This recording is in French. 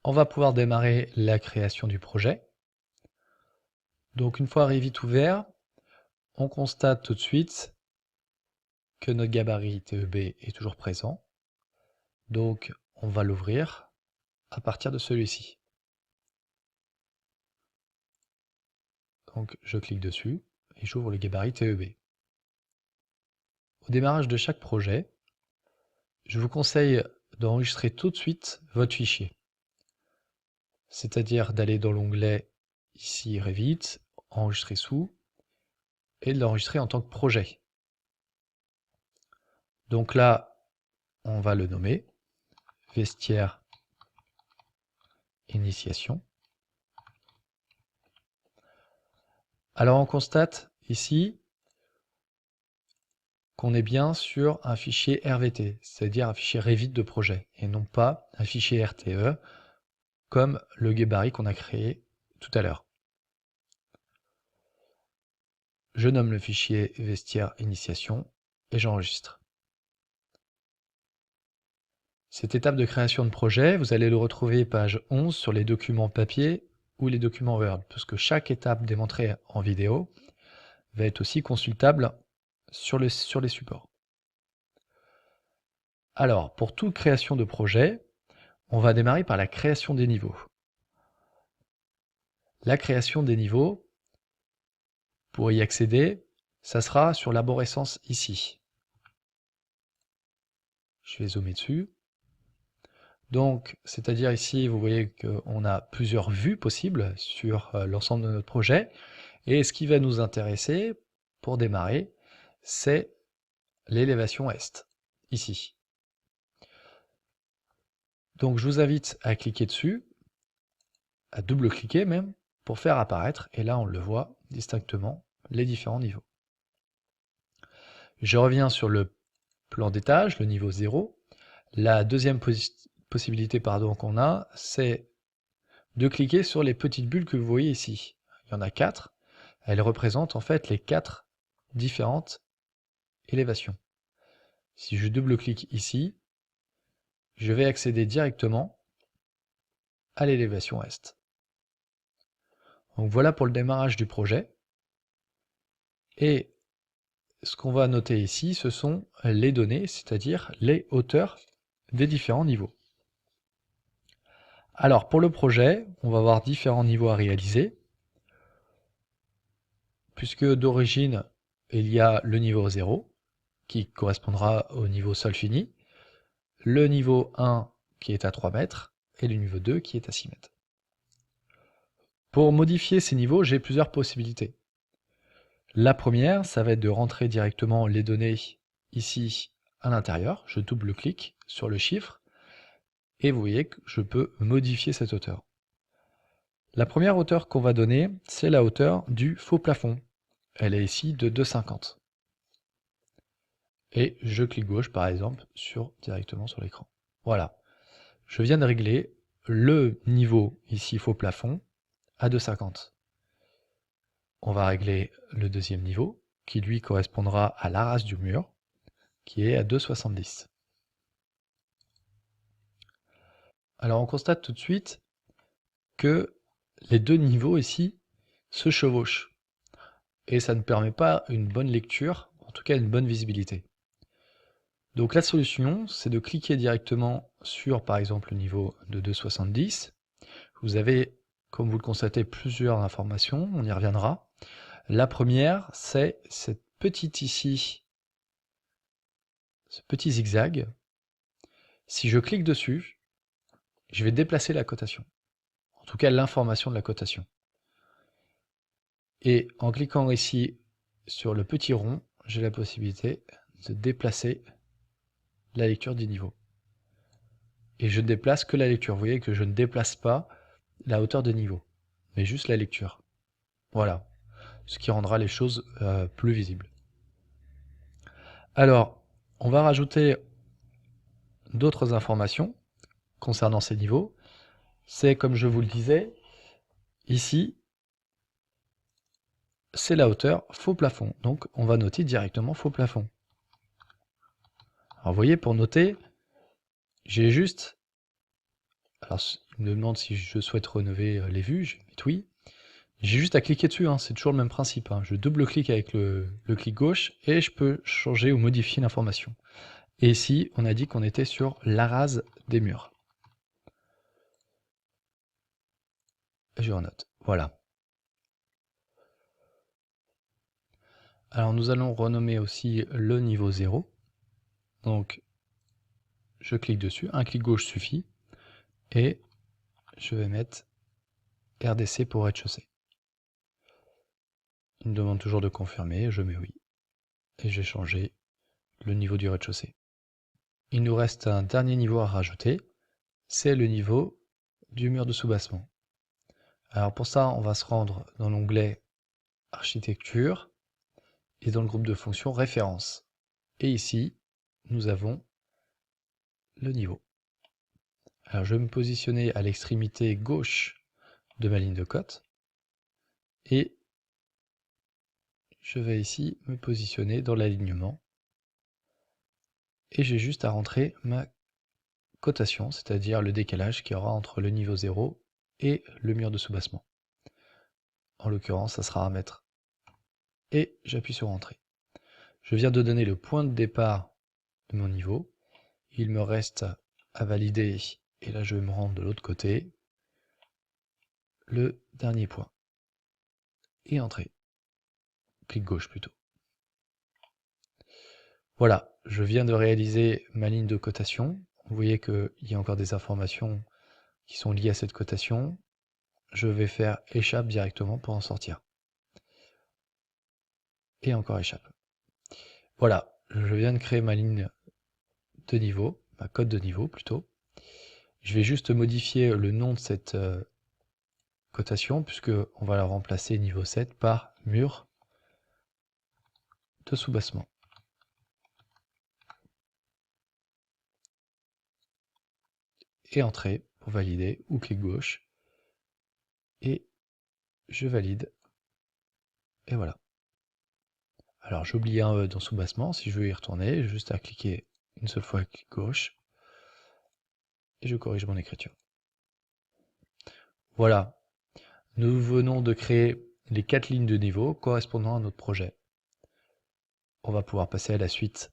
on va pouvoir démarrer la création du projet. Donc une fois Revit ouvert, on constate tout de suite que notre gabarit TEB est toujours présent. Donc on va l'ouvrir à partir de celui-ci. Donc je clique dessus et j'ouvre le gabarit TEB. Au démarrage de chaque projet, je vous conseille d'enregistrer tout de suite votre fichier. C'est-à-dire d'aller dans l'onglet ici Revit, enregistrer sous, et de l'enregistrer en tant que projet. Donc là, on va le nommer vestiaire initiation. Alors on constate ici qu'on est bien sur un fichier RVT, c'est-à-dire un fichier Revit de projet, et non pas un fichier RTE, comme le gabarit qu'on a créé tout à l'heure. Je nomme le fichier vestiaire initiation et j'enregistre. Cette étape de création de projet, vous allez le retrouver page 11 sur les documents papier ou les documents Word, puisque chaque étape démontrée en vidéo va être aussi consultable sur les supports. Alors, pour toute création de projet, on va démarrer par la création des niveaux. La création des niveaux, pour y accéder, ça sera sur l'arborescence ici. Je vais zoomer dessus. Donc, c'est-à-dire ici, vous voyez qu'on a plusieurs vues possibles sur l'ensemble de notre projet. Et ce qui va nous intéresser, pour démarrer, c'est l'élévation est, ici. Donc, je vous invite à cliquer dessus, à double-cliquer même, pour faire apparaître, et là on le voit distinctement, les différents niveaux. Je reviens sur le plan d'étage, le niveau 0. La deuxième possibilité qu'on a, c'est de cliquer sur les petites bulles que vous voyez ici. Il y en a 4. Elles représentent en fait les 4 différentes élévations. Si je double-clique ici, je vais accéder directement à l'élévation est. Donc voilà pour le démarrage du projet. Et ce qu'on va noter ici, ce sont les données, c'est-à-dire les hauteurs des différents niveaux. Alors pour le projet, on va avoir différents niveaux à réaliser, puisque d'origine, il y a le niveau 0, qui correspondra au niveau sol fini, le niveau 1 qui est à 3 mètres, et le niveau 2 qui est à 6 mètres. Pour modifier ces niveaux, j'ai plusieurs possibilités. La première, ça va être de rentrer directement les données ici à l'intérieur. Je double-clique sur le chiffre et vous voyez que je peux modifier cette hauteur. La première hauteur qu'on va donner, c'est la hauteur du faux plafond. Elle est ici de 2,50. Et je clique gauche par exemple directement sur l'écran. Voilà. Je viens de régler le niveau ici faux plafond à 2,50. On va régler le deuxième niveau, qui lui correspondra à la race du mur, qui est à 2,70. Alors on constate tout de suite que les deux niveaux ici se chevauchent. Et ça ne permet pas une bonne lecture, en tout cas une bonne visibilité. Donc la solution, c'est de cliquer directement sur par exemple le niveau de 2,70. Vous avez, comme vous le constatez, plusieurs informations, on y reviendra. La première, c'est cette petite ici, ce petit zigzag. Si je clique dessus, je vais déplacer la cotation. En tout cas, l'information de la cotation. Et en cliquant ici sur le petit rond, j'ai la possibilité de déplacer la lecture du niveau. Et je ne déplace que la lecture. Vous voyez que je ne déplace pas la hauteur de niveau, mais juste la lecture. Voilà, ce qui rendra les choses plus visibles. Alors, on va rajouter d'autres informations concernant ces niveaux. C'est, comme je vous le disais, ici, c'est la hauteur faux plafond. Donc, on va noter directement faux plafond. Alors, vous voyez, pour noter, j'ai juste... Alors, il me demande si je souhaite renouveler les vues, je vais mettre oui. J'ai juste à cliquer dessus, hein, c'est toujours le même principe. Hein. Je double-clique avec le clic gauche et je peux changer ou modifier l'information. Et ici, on a dit qu'on était sur l'arase des murs. Et je renote. Voilà. Alors nous allons renommer aussi le niveau 0. Donc je clique dessus, un clic gauche suffit. Et je vais mettre RDC pour rez-de-chaussée. Il me demande toujours de confirmer, je mets oui. Et j'ai changé le niveau du rez-de-chaussée. Il nous reste un dernier niveau à rajouter, c'est le niveau du mur de soubassement. Alors pour ça, on va se rendre dans l'onglet Architecture et dans le groupe de fonctions Références. Et ici, nous avons le niveau. Alors je vais me positionner à l'extrémité gauche de ma ligne de cote et je vais ici me positionner dans l'alignement et j'ai juste à rentrer ma cotation, c'est-à-dire le décalage qu'il y aura entre le niveau 0 et le mur de soubassement. En l'occurrence, ça sera 1 mètre. Et j'appuie sur Entrée. Je viens de donner le point de départ de mon niveau. Il me reste à valider, et là je vais me rendre de l'autre côté, le dernier point. Et Entrée. Clic gauche plutôt. Voilà, je viens de réaliser ma ligne de cotation. Vous voyez qu'il y a encore des informations qui sont liées à cette cotation. Je vais faire échappe directement pour en sortir. Et encore échappe. Voilà, je viens de créer ma ligne de niveau, ma cote de niveau plutôt. Je vais juste modifier le nom de cette cotation, puisque on va la remplacer niveau 7 par mur de soubassement. Et Entrée pour valider, ou clic gauche. Et je valide. Et voilà. Alors j'ai oublié un E dans soubassement, si je veux y retourner, j'ai juste à cliquer une seule fois clic gauche. Et je corrige mon écriture. Voilà. Nous venons de créer les 4 lignes de niveau correspondant à notre projet. On va pouvoir passer à la suite.